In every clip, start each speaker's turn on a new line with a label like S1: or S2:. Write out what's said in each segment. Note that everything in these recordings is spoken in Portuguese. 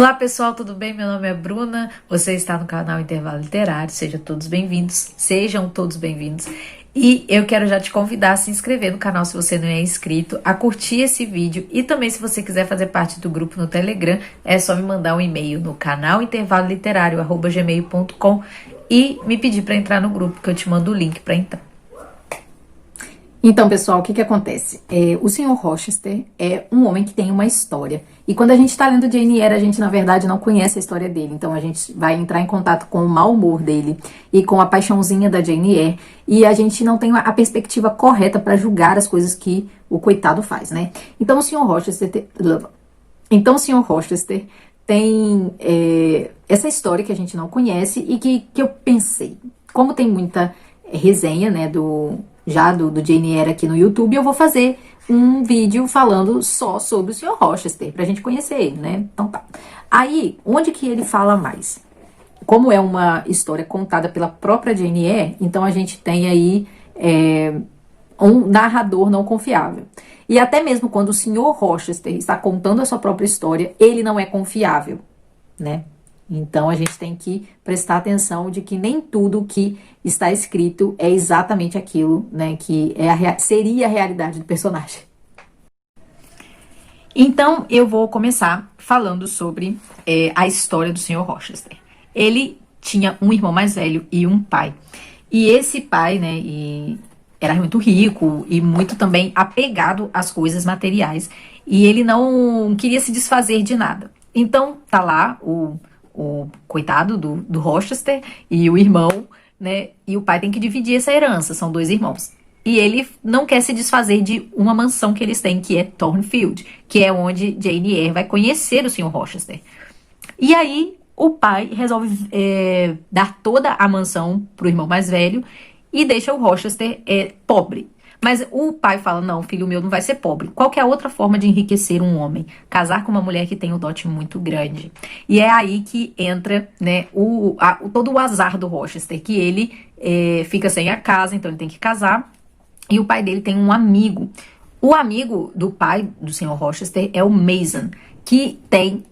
S1: Olá pessoal, tudo bem? Meu nome é Bruna, você está no canal Intervalo Literário, sejam todos bem-vindos. E eu quero já te convidar a se inscrever no canal se você não é inscrito, a curtir esse vídeo e também se você quiser fazer parte do grupo no Telegram, é só me mandar um e-mail no canal intervaloliterário@gmail.com e me pedir para entrar no grupo, que eu te mando o link para entrar.
S2: Então, pessoal, o que acontece? O Sr. Rochester é um homem que tem uma história. E quando a gente tá lendo Jane Eyre, a gente, na verdade, não conhece a história dele. Então, a gente vai entrar em contato com o mau humor dele e com a paixãozinha da Jane Eyre. E a gente não tem a perspectiva correta para julgar as coisas que o coitado faz, né? Então, o Sr. Rochester tem essa história que a gente não conhece e que eu pensei. Como tem muita resenha, né, do Jane Eyre aqui no YouTube, eu vou fazer um vídeo falando só sobre o Sr. Rochester, pra gente conhecer ele, né? Então tá. Aí, onde que ele fala mais? Como é uma história contada pela própria Jane Eyre, então a gente tem aí um narrador não confiável. E até mesmo quando o Sr. Rochester está contando a sua própria história, ele não é confiável, né? Então, a gente tem que prestar atenção de que nem tudo que está escrito é exatamente aquilo, né, que seria a realidade do personagem.
S1: Então, eu vou começar falando sobre a história do Sr. Rochester. Ele tinha um irmão mais velho e um pai. E esse pai, né, era muito rico e muito também apegado às coisas materiais. E ele não queria se desfazer de nada. Então, tá lá o coitado do Rochester e o irmão, né? E o pai tem que dividir essa herança, são dois irmãos. E ele não quer se desfazer de uma mansão que eles têm, que é Thornfield, que é onde Jane Eyre vai conhecer o Sr. Rochester. E aí o pai resolve dar toda a mansão pro irmão mais velho e deixa o Rochester pobre. Mas o pai fala, não, filho meu não vai ser pobre. Qual que é a outra forma de enriquecer um homem? Casar com uma mulher que tem um dote muito grande. E é aí que entra, né, todo o azar do Rochester, que ele fica sem a casa, então ele tem que casar. E o pai dele tem um amigo. O amigo do pai do Sr. Rochester é o Mason, que tem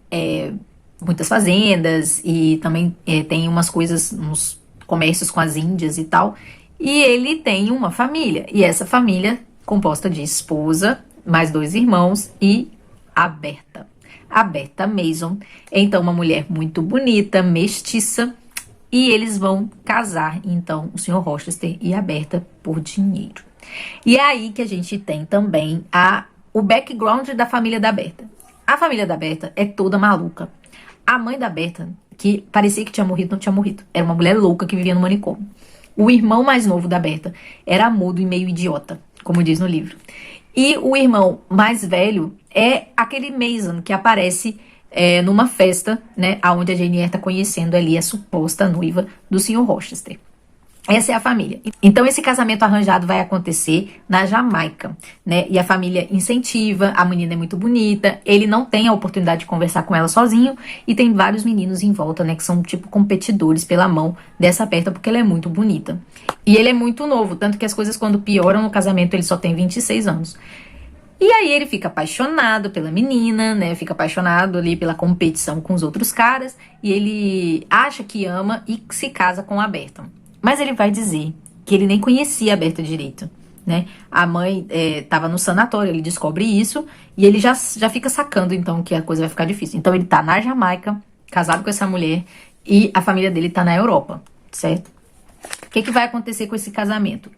S1: muitas fazendas e também tem umas coisas, uns comércios com as Índias e tal. E ele tem uma família, e essa família composta de esposa, mais dois irmãos e a Bertha. A Bertha Mason é então uma mulher muito bonita, mestiça, e eles vão casar, então, o Sr. Rochester e a Bertha por dinheiro. E é aí que a gente tem também o background da família da Bertha. A família da Bertha é toda maluca. A mãe da Bertha, que parecia que tinha morrido, não tinha morrido. Era uma mulher louca que vivia no manicômio. O irmão mais novo da Bertha era mudo e meio idiota, como diz no livro. E o irmão mais velho é aquele Mason que aparece numa festa, né, onde a Jane Eyre está conhecendo ali a suposta noiva do Sr. Rochester. Essa é a família. Então, esse casamento arranjado vai acontecer na Jamaica, né? E a família incentiva, a menina é muito bonita, ele não tem a oportunidade de conversar com ela sozinho, e tem vários meninos em volta, né? Que são, tipo, competidores pela mão dessa Bertha, porque ela é muito bonita. E ele é muito novo, tanto que as coisas, quando pioram no casamento, ele só tem 26 anos. E aí ele fica apaixonado pela menina, né? Fica apaixonado ali pela competição com os outros caras, e ele acha que ama e se casa com a Bertha. Mas ele vai dizer que ele nem conhecia a Bertha direito, né? A mãe estava no sanatório, ele descobre isso e ele já fica sacando, então, que a coisa vai ficar difícil. Então, ele tá na Jamaica, casado com essa mulher, e a família dele tá na Europa, certo? O que vai acontecer com esse casamento?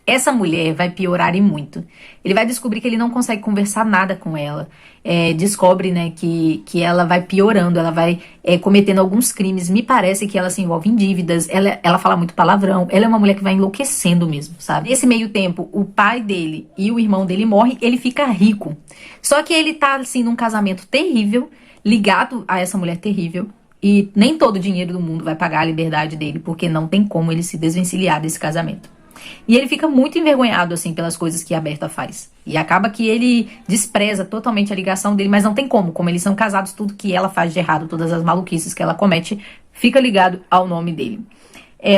S1: Essa mulher vai piorar e muito. Ele vai descobrir que ele não consegue conversar nada com ela. Descobre, né, que ela vai piorando, ela vai cometendo alguns crimes. Me parece que ela se envolve em dívidas, ela fala muito palavrão. Ela é uma mulher que vai enlouquecendo mesmo, sabe? Nesse meio tempo, o pai dele e o irmão dele morrem, ele fica rico. Só que ele tá, assim, num casamento terrível, ligado a essa mulher terrível. E nem todo o dinheiro do mundo vai pagar a liberdade dele, porque não tem como ele se desvencilhar desse casamento. E ele fica muito envergonhado, assim, pelas coisas que a Bertha faz. E acaba que ele despreza totalmente a ligação dele, mas não tem como eles são casados, tudo que ela faz de errado, todas as maluquices que ela comete, fica ligado ao nome dele.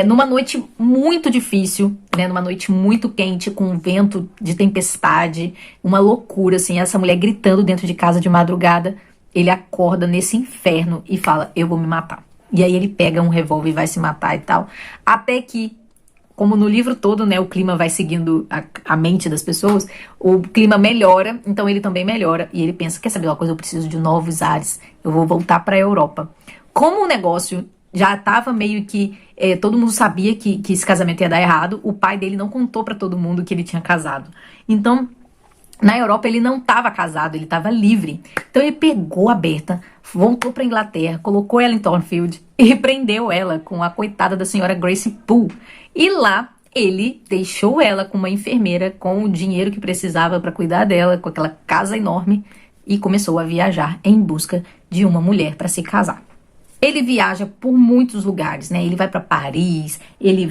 S1: Numa noite muito difícil, né, numa noite muito quente, com um vento de tempestade, uma loucura, assim, essa mulher gritando dentro de casa de madrugada, ele acorda nesse inferno e fala, eu vou me matar. E aí ele pega um revólver e vai se matar e tal. Até que, como no livro todo, né, o clima vai seguindo a mente das pessoas, o clima melhora, então ele também melhora. E ele pensa, quer saber uma coisa, eu preciso de novos ares, eu vou voltar para a Europa. Como o negócio já estava meio que, todo mundo sabia que esse casamento ia dar errado, o pai dele não contou para todo mundo que ele tinha casado. Então, na Europa ele não estava casado, ele estava livre. Então ele pegou a Berta, voltou para Inglaterra, colocou ela em Thornfield e prendeu ela com a coitada da senhora Grace Poole. E lá ele deixou ela com uma enfermeira, com o dinheiro que precisava para cuidar dela, com aquela casa enorme, e começou a viajar em busca de uma mulher para se casar. Ele viaja por muitos lugares, né? Ele vai para Paris, ele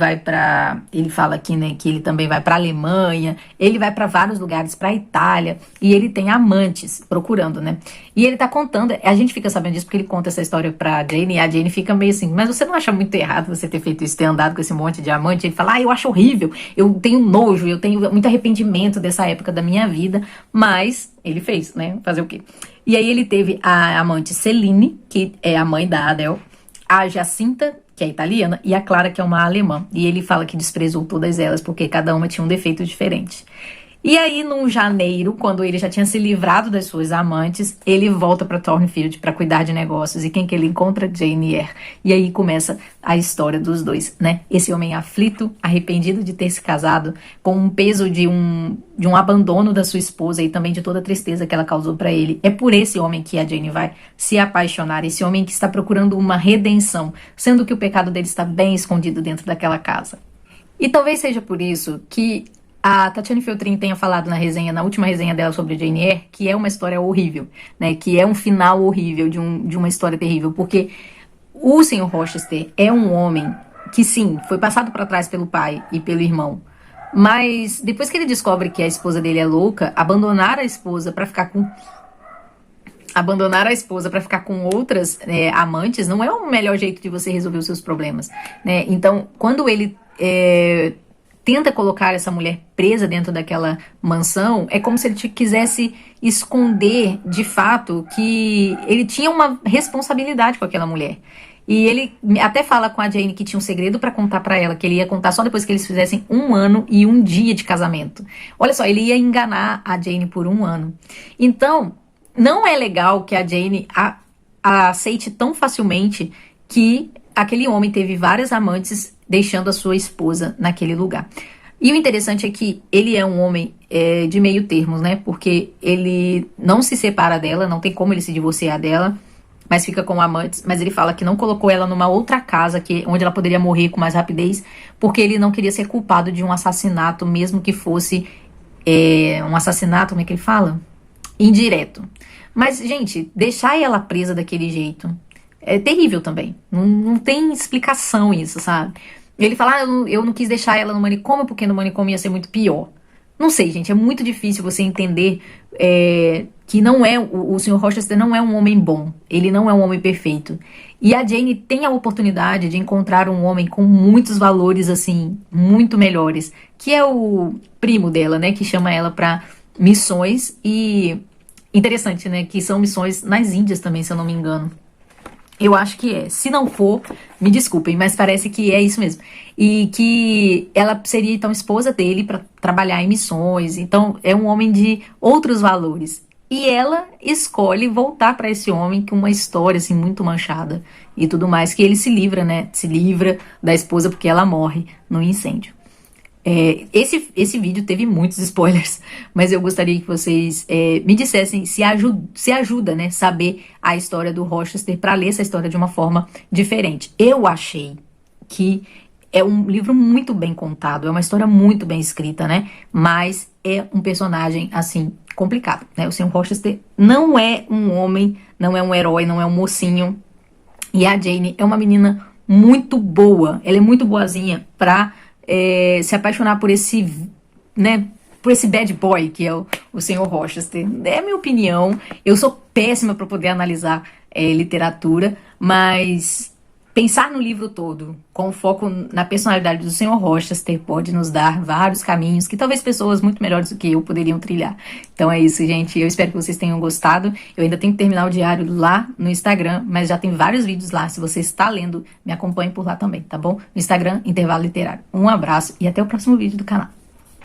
S1: fala aqui, né, que ele também vai para Alemanha, ele vai para vários lugares, para Itália, e ele tem amantes procurando, né? E ele tá contando, a gente fica sabendo disso porque ele conta essa história pra Jane, e a Jane fica meio assim, mas você não acha muito errado você ter feito isso, ter andado com esse monte de amante? Ele fala, eu acho horrível, eu tenho nojo, eu tenho muito arrependimento dessa época da minha vida, mas ele fez, né? Fazer o quê? E aí ele teve a amante Celine, que é a mãe da Adele, a Jacinta, que é italiana, e a Clara, que é uma alemã. E ele fala que desprezou todas elas, porque cada uma tinha um defeito diferente. E aí, num janeiro, quando ele já tinha se livrado das suas amantes, ele volta para Thornfield para cuidar de negócios. E quem que ele encontra? Jane Eyre. E aí começa a história dos dois, né? Esse homem aflito, arrependido de ter se casado, com um peso de um abandono da sua esposa e também de toda a tristeza que ela causou para ele. É por esse homem que a Jane vai se apaixonar, esse homem que está procurando uma redenção, sendo que o pecado dele está bem escondido dentro daquela casa. E talvez seja por isso que a Tatiana Feltrin tenha falado na última resenha dela sobre Jane Eyre, que é uma história horrível, né? Que é um final horrível de uma história terrível, porque o Sr. Rochester é um homem que, sim, foi passado para trás pelo pai e pelo irmão, mas depois que ele descobre que a esposa dele é louca, abandonar a esposa para ficar com outras amantes não é o melhor jeito de você resolver os seus problemas, né? Então, quando ele tenta colocar essa mulher presa dentro daquela mansão, é como se ele quisesse esconder, de fato, que ele tinha uma responsabilidade com aquela mulher. E ele até fala com a Jane que tinha um segredo para contar para ela, que ele ia contar só depois que eles fizessem 1 ano e 1 dia de casamento. Olha só, ele ia enganar a Jane por 1 ano. Então, não é legal que a Jane aceite tão facilmente que aquele homem teve várias amantes, deixando a sua esposa naquele lugar. E o interessante é que ele é um homem de meio termos, né? Porque ele não se separa dela, não tem como ele se divorciar dela, mas fica com amantes. Mas ele fala que não colocou ela numa outra casa onde ela poderia morrer com mais rapidez, porque ele não queria ser culpado de um assassinato, mesmo que fosse um assassinato, como é que ele fala? Indireto. Mas, gente, deixar ela presa daquele jeito é terrível também. Não tem explicação isso, sabe? Ele fala, eu não quis deixar ela no manicômio porque no manicômio ia ser muito pior. Não sei, gente, é muito difícil você entender que não é o Sr. Rochester não é um homem bom. Ele não é um homem perfeito. E a Jane tem a oportunidade de encontrar um homem com muitos valores, assim, muito melhores, que é o primo dela, né, que chama ela para missões e... Interessante, né, que são missões nas Índias também, se eu não me engano. Eu acho que é. Se não for, me desculpem, mas parece que é isso mesmo. E que ela seria, então, esposa dele para trabalhar em missões. Então, é um homem de outros valores. E ela escolhe voltar para esse homem com uma história, assim, muito manchada e tudo mais. Que ele se livra, né? Se livra da esposa porque ela morre no incêndio. Esse vídeo teve muitos spoilers, mas eu gostaria que vocês me dissessem se ajuda, né, saber a história do Rochester para ler essa história de uma forma diferente. Eu achei que é um livro muito bem contado, é uma história muito bem escrita, né, mas é um personagem, assim, complicado, né, o Sr. Rochester não é um homem, não é um herói, não é um mocinho, e a Jane é uma menina muito boa, ela é muito boazinha pra se apaixonar por esse, né, por esse bad boy que é o Sr. Rochester. É a minha opinião. Eu sou péssima para poder analisar literatura, mas Pensar no livro todo, com foco na personalidade do Sr. Rochester, pode nos dar vários caminhos que talvez pessoas muito melhores do que eu poderiam trilhar. Então é isso, gente. Eu espero que vocês tenham gostado. Eu ainda tenho que terminar o diário lá no Instagram, mas já tem vários vídeos lá. Se você está lendo, me acompanhe por lá também, tá bom? No Instagram, Intervalo Literário. Um abraço e até o próximo vídeo do canal.